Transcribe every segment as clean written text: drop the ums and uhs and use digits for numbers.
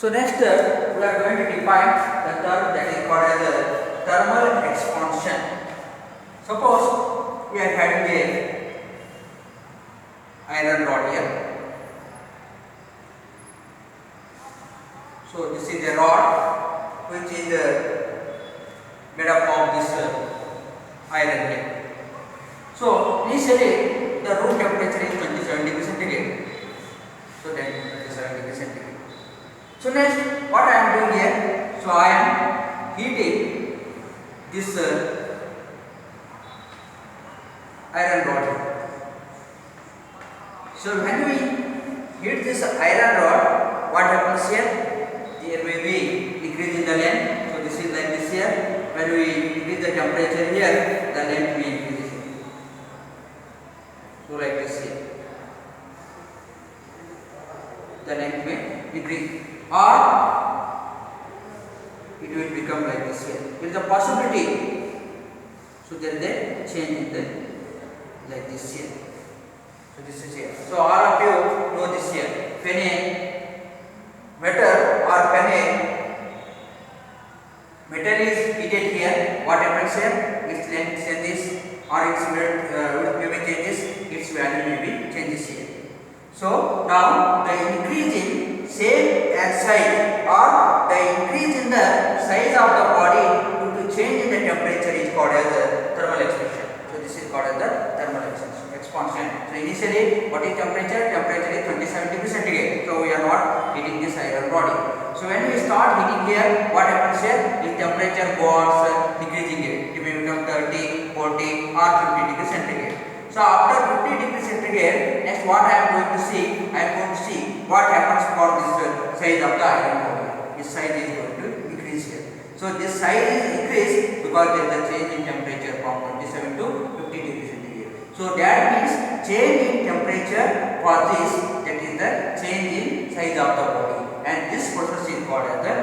So next we are going to define the term that is called as thermal expansion. Suppose we are having a iron rod here. So this is a rod which is made up of this iron here. So initially the room temperature is 27 degrees centigrade. So then 27 degrees centigrade. So next what I am doing here, so I am heating this iron rod. So when we heat this iron rod, what happens here? There may be decrease in the length. So this is like this here. When we increase the temperature here, the length will increase. So like this here, the length may decrease, or it will become like this here. There is a possibility. So there is a change in the like this here. So this is here. So all of you know this here. When a metal or when a metal is heated here, what happens here? Its length changes or its width may be changes, its value may be changes here. So now the increase in shape and size or the increase in the size of the body due to change in the temperature is called as thermal expansion. So this is called as the thermal expansion. So initially what is temperature? Temperature is 27 degrees centigrade. So we are not heating this iron body. So when we start heating here, what happens here? The temperature goes decreasing here. It may become 30, 40 or 50 degrees centigrade. So after 50 degrees centigrade, next what I am going to see? I am going to see what happens for this size of the iron body. This size is going to increase here. So this size is increased because there is a change in temperature from 27 to 50 degrees centigrade. So that means change in temperature for this, that is the change in size of the body, and this process is called as the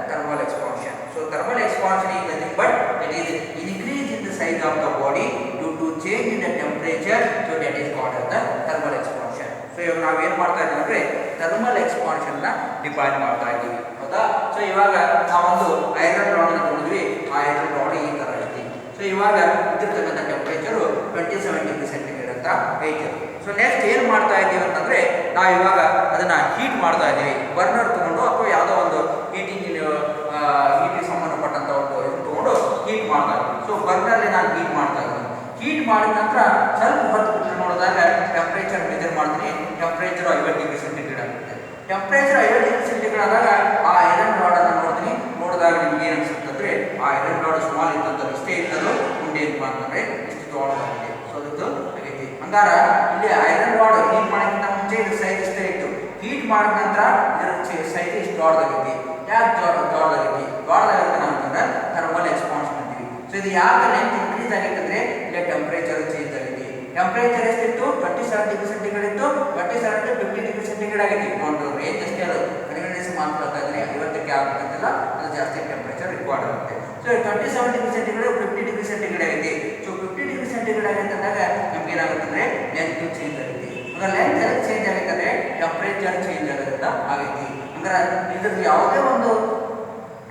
thermal expansion. So thermal expansion is nothing but that is increase in the size of the body due to change in the temperature. So that is called as the thermal expansion. So ಇವಾಗ ನಾವು ಏನು ಮಾಡ್ತಾ ಇದ್ದೀವಿ ಅಂದ್ರೆ thermal expansion ನ define ಮಾಡ್ತಾ ಇದ್ದೀವಿ, ಹೌದಾ? ಸೊ ಇವಾಗ ನಾವೊಂದು ಐರನ್ ರಾಡ್ ಅನ್ನು ನೋಡಿದ್ವಿ. ಆ ಐರನ್ ರಾಡ್ ಈ ತರ ಐತಿ. ಸೊ ಇವಾಗ ಇದಿರ್ತಕ್ಕಂಥ ಟೆಂಪರೇಚರ್ 27 ಡಿಗ್ರಿ ಸೆಂಟಿಗ್ರೇಡ್ ಅಂತ ಐತಿ. ಸೊ ನೆಕ್ಸ್ಟ್ ಏನು ಮಾಡ್ತಾ ಇದ್ದೀವಿ ಅಂತಂದ್ರೆ ನಾವು ಇವಾಗ ಅದನ್ನ ಹೀಟ್ ಮಾಡ್ತಾ ಇದ್ದೀವಿ. ಬರ್ನರ್ ತಗೊಂಡು ಅಥವಾ ಯಾವುದೋ ಒಂದು ಹೀಟಿಂಗ್ ಸಂಬಂಧಪಟ್ಟಂತ ಒಂದು ಇದನ್ನು ತಗೊಂಡು ಹೀಟ್ ಮಾಡ್ತಾ ಇದ್ದೀವಿ. ಸೊ ಬರ್ನರ್ಲಿ ನಾನು ಹೀಟ್ ಮಾಡ್ತಾ ಇದ್ದೀನಿ. ಹೀಟ್ ಮಾಡಿದ ನಂತರ ಸ್ವಲ್ಪ ಹೊತ್ತು ಬಿಟ್ಟು ನೋಡಿದಾಗ ಟೆಂಪರೇಚರ್ ಮೆಜರ್ ಮಾಡ್ತೀನಿ. ಟೆಂಪರೇಚರ್ 50 ಡಿಗ್ರಿ ಸೆಂಟಿಗ್ರೇಡ್ ಆಗುತ್ತೆ. ಟೆಂಪರೇಚರ್ 50 ಡಿಗ್ರಿ ಸೆಂಟಿಗ್ರೇಡ್ ಆದಾಗ ಆ ಐರನ್ ರಾಡ್ ಅನ್ನು ನೋಡ್ತೀನಿ. ನೋಡಿದಾಗ ನಿಮ್ಗೆ ಏನು ಅನ್ಸುತ್ತೆ ಅಂದ್ರೆ ಆ ಐರನ್ ರಾಡ್ ಸ್ಮಾಲ್ ಇತ್ತಂದ್ರೆ ಇಷ್ಟೇ ಇತ್ತದು, ಮುಂದೆ ಏನಪ್ಪಾ ಅಂತಂದ್ರೆ ಇಷ್ಟು ದೊಡ್ಡದಾಗಿದೆ. ಸೊ ಅದು ಆಗೈತಿ. ಹಂಗಾರ ಇಲ್ಲಿ ಐರನ್ ರಾಡ್ ಹೀಟ್ ಮಾಡೋಕ್ಕಿಂತ ಮುಂಚೆ ಇದು ಸೈಜ್ ಇಷ್ಟೇ ಇತ್ತು. ಹೀಟ್ ಮಾಡಿದ ನಂತರ ಇದರ ಸೈಜ್ ಇಷ್ಟು ದೊಡ್ಡದಾಗೈತಿ. ಯಾಕೆ ದೊಡ್ಡದಾಗೈತಿ ಅಂತಂದ್ರೆ ಥರ್ಮಲ್ ಎಕ್ಸ್ಪಾನ್ಷನ್ ಅಂತೀವಿ. ಸೊ ಇದು ಯಾಕೆ ಲೆಂತ್ ಇನ್ಕ್ರೀಸ್ ಆಗೈತೆ ಅಂದ್ರೆ ಇಲ್ಲಿ ಟೆಂಪರೇಚರ್ ಚೇಂಜ್ ಆಗೈತಿ. ಟೆಂಪರೇಚರ್ ಎಷ್ಟಿತ್ತು? 27 ಡಿಗ್ರಿ ಸೆಂಟಿಗ್ರೇಡ್ ಇತ್ತು. 27 ಟು 50 ಡಿಗ್ರಿ ಸೆಂಟಿಗ್ರೇಡ್ ಆಗೈತಿ. ಒಂದು ರೇಂಜ್ ಅಷ್ಟೇ ಅದು, ಕಡಿಮೆ ಮಾತಾಡ್ತಾ ಇದ್ದೀನಿ. 50ಕ್ಕೆ ಆಗುತ್ತಂತಿಲ್ಲ, ಅದು ಜಾಸ್ತಿ ಟೆಂಪರೇಚರ್ ರಿಕ್ವೈರ್ಡ್ ಆಗುತ್ತೆ. So 27 degree centigrade 50 degree centigrade ಆಗೈತಿ. ಸೊ 50 ಡಿಗ್ರಿ ಸೆಂಟಿಗ್ರೇಡ್ ಆಗೈತೆ ಅಂದಾಗ ನಮ್ಗೆ ಏನಾಗುತ್ತೆ ಅಂದ್ರೆ ಲೆಂತ್ ಚೇಂಜ್ ಆಗೈತಿ. ಅಂದ್ರೆ ಲೆಂತ್ ಎಲ್ಲಿ ಚೇಂಜ್ ಆಗೈತೆ ಅಂದ್ರೆ ಟೆಂಪರೇಚರ್ ಚೇಂಜ್ ಆಗೋದ್ರಿಂದ ಆಗೈತಿ. ಅಂದ್ರೆ ಇದ್ರದ್ದು ಯಾವುದೇ ಒಂದು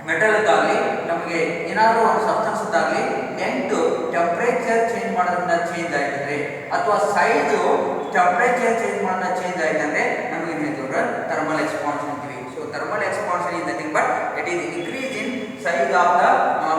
ಮೆಟಲ್ ಆಗಲಿ ನಮಗೆ ಏನಾದರೂ ಒಂದು ಸಬ್ಸ್ಟೆನ್ಸ್ ಆಗಲಿ ಲೆಂತ್ ಟೆಂಪರೇಚರ್ ಚೇಂಜ್ ಮಾಡೋದ್ರಿಂದ ಚೇಂಜ್ ಆಯ್ತಂದ್ರೆ ಅಥವಾ ಸೈಜು ಟೆಂಪರೇಚರ್ ಚೇಂಜ್ ಮಾಡೋದ್ರಿಂದ ಚೇಂಜ್ ಆಯ್ತಂದ್ರೆ ನಮಗೆ ಏನಿದೆ ಥರ್ಮಲ್ ಎಕ್ಸ್ಪಾನ್ಷನ್ ಅಂತೀವಿ. So thermal expansion is nothing but it is increase in size of the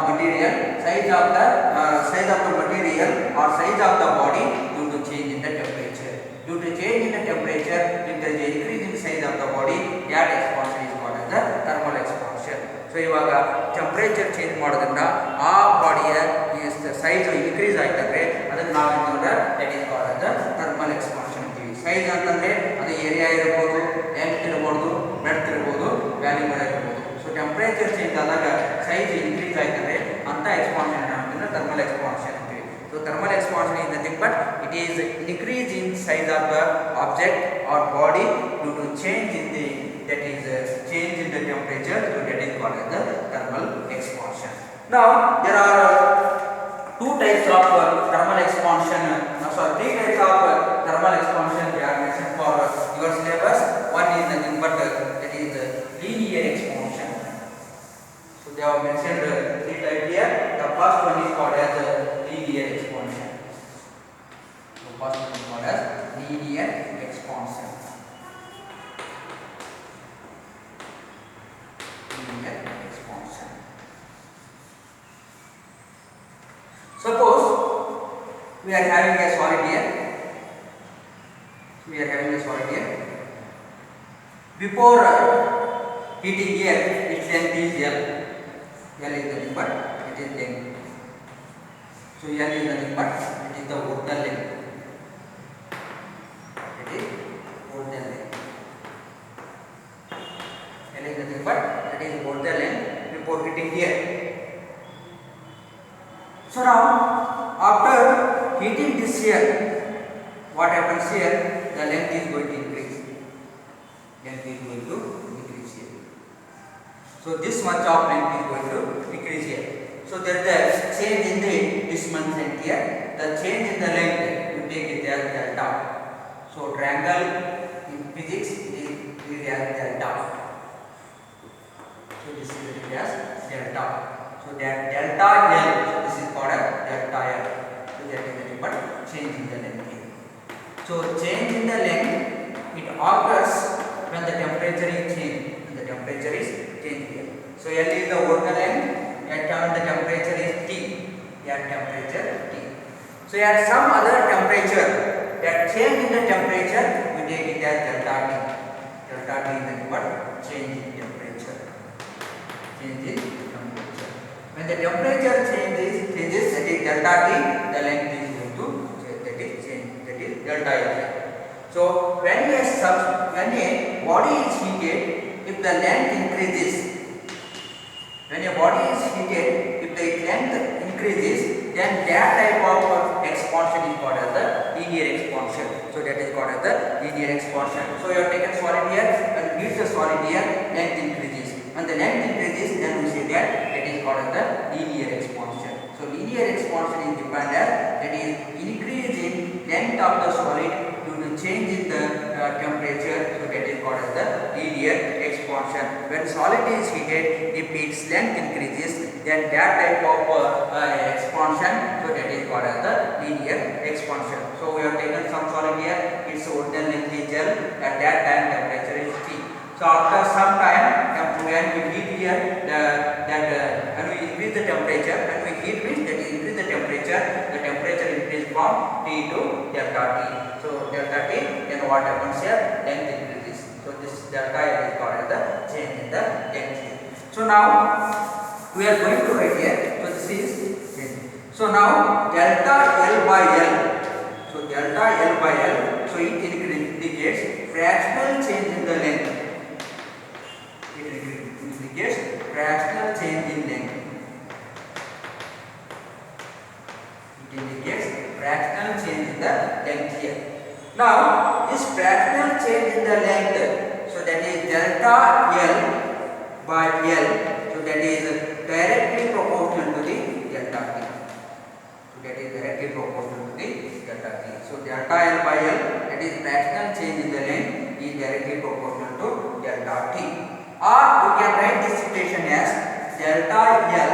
material, size of the material or size of the body due to change in the temperature. Due to change in the temperature, if there is a increase in the size of the body, that expansion is called as the thermal expansion. So ಇವಾಗ temperature change ಮಾಡೋದ್ರಿಂದ ಆ ಬಾಡಿಯ size increase ಆಯ್ತಂದ್ರೆ ಅದನ್ನ ನಾವು ಏನಂದ್ರೆ that is called as the thermal expansion ಅಂತೀವಿ. Size ಅಂತಂದ್ರೆ ಅದು ಏರಿಯಾ ಇರಬಹುದು, ಲೆಂತ್ ಇರಬಹುದು, ಬ್ರೆಡ್ತ್ ಇರಬಹುದು, ವ್ಯಾಲ್ಯೂಬಲ್ ಇರಬಹುದು. ಟೆಂಪರೇಚರ್ ಚೇಂಜ್ ಆದಾಗ ಸೈಜ್ ಇನ್ಕ್ರೀಸ್ ಆಯ್ತಂದ್ರೆ ಅಂತ ಎಕ್ಸ್ಪಾನ್ಷನ್ ಅಂತಂದ್ರೆ ಥರ್ಮಲ್ ಎಕ್ಸ್ಪಾನ್ಷನ್ ಅಂತೀವಿ. So thermal expansion is nothing but it is increase in size of the object or body due to change in the that is change in the temperature, so that is called as the thermal expansion. Now there are two types of thermal expansion, three types of thermal expansion they are mentioned for your syllabus. One is nothing but that is we are having a solid here. We are having a solid here. Before heating here, its length is L. L is nothing but it is length. So L is nothing but it is the original length. It is original length. L is nothing but that is original length before heating here. So now after heating this here, what happens here? The length is going to increase. Length is going to increase here. So this much of length is going to decrease here. So there is a change in the distance length here. The change in the length you take it as delta. So triangle in physics is as delta. So this is written as delta. So that delta L. So this is called as delta L. So that is nothing but change in the length here. So change in the length it occurs when the temperature is changed. When the temperature is changed here. So L is the original length. At the temperature is T. At temperature T. So at some other temperature, that change in the temperature we take it as delta T. Delta T is nothing but change in temperature. Change in temperature. When the temperature changes that is delta T, the length is going to change. That is change. That is delta L. So when a body is heated, if the length increases, when a body is heated, if the length increases, then that type of expansion is called as the linear expansion. So that is called as the linear expansion. So you have taken solid here and heat the solid here, length increases. When the length increases, then we say that is called as the linear expansion. So linear expansion is defined as that is increase in length of the solid due to change in the temperature. So that is called as the linear expansion. When solid is heated, if its length increases, then that type of expansion, so that is called as the linear expansion. So we have taken some solid here, its original length is L, at that time temperature is T. So after some time, when we heat here, when we increase the temperature, when we heat means that is increase the temperature increase from T to delta T. So delta T, then what happens here? Length increases. So this delta L is called as the change in the length here. So now we are going to write here. So this is change. So now delta L by L. So delta L by L. So it indicates fractional change in the length. It indicates fractional change in length. It indicates fractional change in the length here. Now this fractional change in the length, so that is delta L by L. So that is directly proportional to the delta T. So that is directly proportional to the delta T. So delta L by L, that is fractional change in the length, is directly proportional to delta T. Or you can write this equation as delta L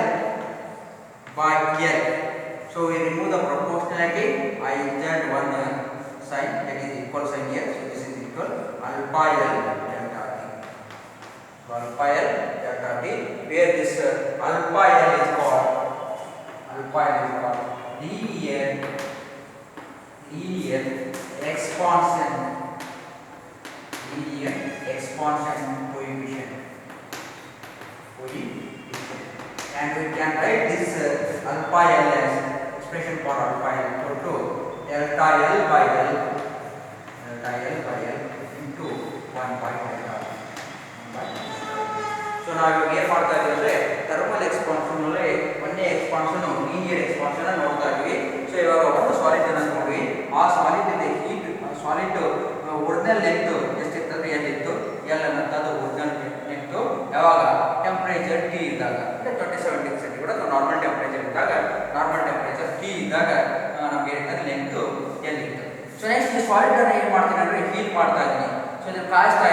by L. So we remove the proportionality. I insert one sign, that is equal sign here. So this is equal alpha L delta T. So alpha L delta T, where this alpha L is called linear expansion coefficient. And we can write this alpha L as expression for alpha L equal to delta L by L into 1 by delta. So now you ಏನು ಮಾಡ್ತಾ ಇದ್ದೀವಿ ಅಂದ್ರೆ thermal expansion ನಲ್ಲಿ ಒಂದೇ expansion linear expansion ನೋಡ್ತಾ ಇದ್ದೀವಿ. So ಇವಾಗ ಒಂದು ಸಾಲಿಡ್ ಅನ್ನು ನೋಡಿ, ಆ ಸಾಲಿಡ್ ಇದೆ ಹೀಟ್ ಸಾಲಿಡ್ ಒರಿಜಿನಲ್ ಲೆಂತ್ ಎಷ್ಟಿರ್ತದೆ L ಇತ್ತು. L ಅನ್ನೋದು ಒರಿಜಿನಲ್ ಲೆಂತ್ ಯಾವಾಗ ಟೆಂಪರೇಚರ್ T ಇದ್ದಾಗ, ಅಂದ್ರೆ 27 ಡಿಗ್ರಿ ಸೆಂಟಿಗ್ರೇಡ್ ಅಥವಾ ನಾರ್ಮಲ್ ಟೆಂಪರೇಚರ್ ಇದ್ದಾಗ, ನಾರ್ಮಲ್ ಟೆಂಪರೇಚರ್ T ಇದ್ದಾಗ ನಮಗೆ ಏನಿದೆ ಲೆಂತ್ L ಇತ್ತು. ಸೊ ನೆಕ್ಸ್ಟ್ ಈ ಸಾಲಿಡ್ ಅನ್ನು ಏನು ಮಾಡ್ತೀನಿ ಅಂದ್ರೆ ಹೀಟ್ ಮಾಡ್ತಾ ಇದ್ದೀನಿ. ಸೊ ಇದನ್ನು ಕಾಯಿಸ್ತಾ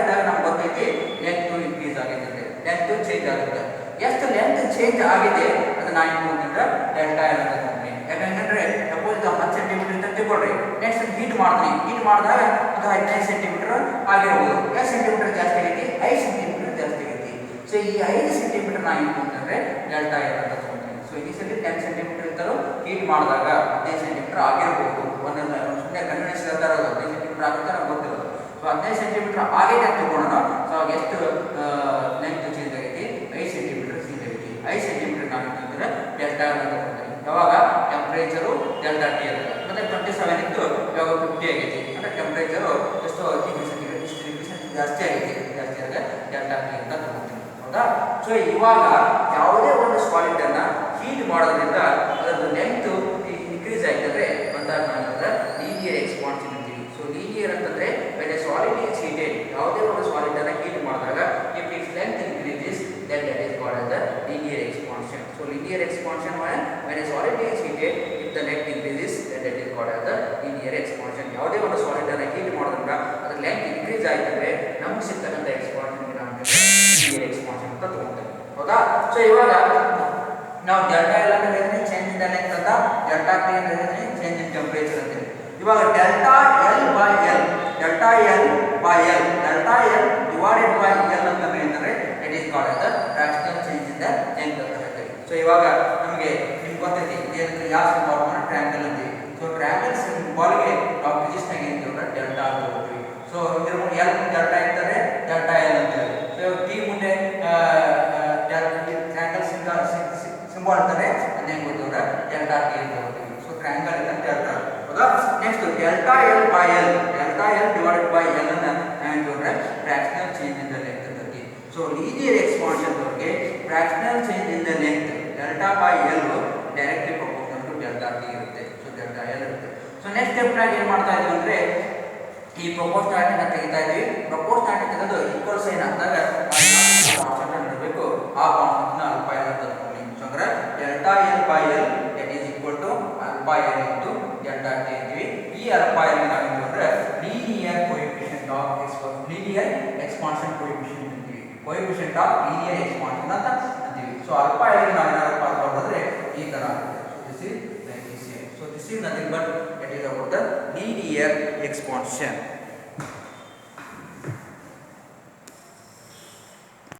ಇದ್ದಾಗ ನಮ್ಗೆ ಗೊತ್ತೈತಿ ಲೆಂತ್ ಇನ್ಕ್ರೀಸ್ ಆಗಿದೆ, ಲೆಂತ್ ಚೇಂಜ್ ಆಗುತ್ತೆ. ಎಷ್ಟು ಲೆಂತ್ ಚೇಂಜ್ ಆಗಿದೆ ಅದು ನಾನು ಏನು ಡೆಲ್ಟಾ L ಅಂತ ತಗೊಂತೀನಿ. ಯಾಕಂದ್ರೆ ಸಪೋಸ್ 10 ಸೆಂಟಿಮೀಟರ್ ಅಂತ ತಿಳ್ಕೊಳ್ರಿ, ನೆಕ್ಸ್ಟ್ ಹೀಟ್ ಮಾಡಿದಾಗ ಅದು 15 ಸೆಂಟಿಮೀಟರ್ ಆಗಿರ್ಬೋದು. ಎಷ್ಟು ಸೆಂಟಿಮೀಟರ್ ಜಾಸ್ತಿ ಆಗೈತಿ? 5 ಸೆಂಟಿಮೀಟರ್ ಜಾಸ್ತಿ ಆಗೈತಿ. ಸೊ ಈ 5 ಸೆಂಟಿಮೀಟರ್ ನಾನು ಏನು ಅಂತಂದ್ರೆ ಡೆಲ್ಟಾ L ಅಂತ ತಗೊಂತೀನಿ. ಸೊ ಇನಿಷಿಯಲಿ 10 ಸೆಂಟಿಮೀಟರ್ ಇದ್ದರೂ ಹೀಟ್ ಮಾಡಿದಾಗ 15 ಸೆಂಟಿಮೀಟರ್ ಆಗಿರಬಹುದು. ಒಂದೊಂದು ಸುಮ್ಮನೆ ಗಮನಿಸಿದ ಥರ 15 ಸೆಂಟಿಮೀಟರ್ ಆಗುತ್ತೆ ನಮ್ಗೆ ಗೊತ್ತಿರೋದು. ಸೊ 15 ಸೆಂಟಿಮೀಟರ್ ಆಗೈತೆ ಅಂತ ತಗೊಳ್ಳೋಣ. ಸೊ ಅವಾಗ ಎಷ್ಟು ಲೆಂತ್ ಚೇಂಜ್ ಆಗೈತಿ? 5 ಸೆಂಟಿಮೀಟರ್ ಚೇಂಜ್ ಆಗೈತಿ. 5 ಸೆಂಟಿಮೀಟರ್ ನಾವೇನಂದ್ರೆ ಡೆಲ್ಟಾ ಅಂತ ತಗೊಂಡ್ರಿ. ಯಾವಾಗ ಟೆಂಪ್ರೇಚರು ಡೆಲ್ಟಾ ಟಿ ಆಗುತ್ತೆ. ಮತ್ತೆ 27 ಇತ್ತು, ಇವಾಗ 50 ಆಗೈತಿ. ಅಂದರೆ ಟೆಂಪ್ರೇಚರು ಎಷ್ಟು ಡಿಗ್ರಿ ಸೆಂಟಿಗ್ರೇಡ್, ಇಷ್ಟು ಡಿಗ್ರಿ ಸೆಂಟಿಗ್ರೇಡ್ ಜಾಸ್ತಿ ಆಗೈತಿ. ಜಾಸ್ತಿ ಆದಾಗ ಡೆಲ್ಟಾ ಟಿ ಅಂತ ತಗೊಂತೀವಿ. ಹೌದಾ? ಸೊ ಇವಾಗ ಯಾವುದೇ ಒಂದು ಸಾಲಿಡ್ ಅನ್ನ ಹೀಟ್ ಮಾಡೋದ್ರಿಂದ ಅದರ ಲೆಂತ್ ಇನ್ಕ್ರೀಸ್ ಆಯ್ತಂದ್ರೆ ಬಂದಾಗ ನಾನಂದ್ರೆ ಲೀನಿಯರ್ ಎಕ್ಸ್ಪಾನ್ಷನ್ ಅಂತೀವಿ. ಸೊ ಲೀನಿಯರ್ ಅಂತಂದ್ರೆ when a solid is heated, ಯಾವುದೇ ಒಂದು ಸಾಲಿಡ್ ಅನ್ನ ಹೀಟ್ ಮಾಡಿದಾಗ if its length increases then that is called as the linear expansion. So linear expansion when a solid is heated, if the length increases then that is called as the linear expansion. ಯಾವುದೇ ಒಂದು solid ಅನ್ನ heat ಮಾಡೋದ್ರಿಂದ ಅದರ length increase ಆಯ್ತಂದ್ರೆ ನಮಗೆ ಸಿಗ್ತಕ್ಕಂಥ expansion linear expansion ಅಂತ ತಗೊಂತೀವಿ. ಹೌದಾ? ಸೊ ಇವಾಗ ನಾವು ಡೆಲ್ಟಾ ಎಲ್ ಅಂತ ಹೇಳಿದ್ರೆ ಚೇಂಜ್ ಇನ್ ದ ಲೆಂತ್ ಅಂತ, ಡೆಲ್ಟಾ ಟಿ ಅಂತ ಹೇಳಿದ್ರೆ ಚೇಂಜ್ ಇನ್ ಟೆಂಪರೇಚರ್ ಅಂತ. ಇವಾಗ delta L by L, delta L by L, delta L divided by L ಅಂತ ಏನಂದ್ರೆ it is called as the fractional change in the length ಅಂತ ಹೇಳ್ತೀವಿ. So ಇವಾಗ ನಮಗೆ ನಿಮ್ಗೆ ಗೊತ್ತೈತಿ ಏನಂದ್ರೆ ಯಾವ ಸಿಂಬಾಲ್ ಅಂದ್ರೆ ಟ್ರಯಾಂಗಲ್ ಅಂತೀವಿ. ಸೊ ಟ್ರಯಾಂಗಲ್ ಸಿಂಬಾಲ್ಗೆ ನಾವು ಫಿಸಿಕ್ಸ್ನಾಗ ಏನು ಅಂತೀವಿ ಡೆಲ್ಟಾ ಅಂತ ಹೇಳ್ತೀವಿ. ಸೊ ಇದ್ರ ಮುಂದೆ ಎಲ್ ಮುಂದೆ ಡೆಲ್ಟಾ ಇರ್ತಾರೆ, ಡೆಲ್ಟಾ ಎಲ್ ಅಂತ ಹೇಳಿ. ಸೊ ಟಿ ಮುಂದೆ ಟ್ರಯಾಂಗಲ್ ಸಿಂಬಾಲ್ ಇರ್ತಾರೆ, ಅದೇನು ಗೊತ್ತಂದ್ರೆ ಡೆಲ್ಟಾ ಟಿ ಅಂತ ಹೇಳ್ತೀವಿ. ಸೊ ಟ್ರಯಾಂಗಲ್ ಇದೆ ಡೆಲ್ಟಾ. ಹೌದಾ? Next delta L by L, delta L divided by L ಅನ್ನ ನಾವೇಂತಂದ್ರೆ fractional change in the length ಅಂತ. ಸೊ ಲೀನಿಯರ್ ಎಕ್ಸ್ಪಾನ್ಷನ್ ಬಗ್ಗೆ fractional change in the length delta by L directly proportional to delta T ಇರುತ್ತೆ. So delta L ಇರುತ್ತೆ. So next ಸ್ಟೆಪ್ನಾಗ ಏನು ಮಾಡ್ತಾ ಇದ್ದೀವಿ ಅಂದರೆ ಈ ಪ್ರಪೋರ್ಷನಾಲಿಟಿನ ತೆಗಿತಾ ಇದ್ವಿ. ಪ್ರಪೋರ್ಷನಾಲಿಟಿ ತೆಗೆದು ಈಕ್ವಲ್ ಸೈನ್ ಹಾಕಿದಾಗ ಕಾನ್ಸ್ಟೆಂಟ್ ಇರಬೇಕು. ಆ ಕಾನ್ಸ್ಟೆಂಟ್ನ ಅಲ್ಫಾ ಎಲ್ ಅಂತ ತಗೊಂಡು. ಸೊ ಅಂದ್ರೆ delta L by L that is equal to alpha L into delta T ಅಂತೀವಿ. ಈ ಅಲ್ಫಾ ಎಲ್ ನಾವೇನು ಅಂದರೆ linear coefficient of linear expansion coefficient ಅಂತೀವಿ. ಕೋಎಫಿಷಿಯಂಟ್ ಆಫ್ ಲೀನಿಯರ್ ಎಕ್ಸ್ಪಾನ್ಷನ್ ಅಂತ ಅಂತೀವಿ. ಸೊ ಅಲ್ಫಾ ಎಲ್ ನಾವೇನಾದ್ರು ಪಾಸ್ ಮಾಡಿದ್ರೆ ಈ ಥರ this is like this. So this is nothing but it is about the linear expansion.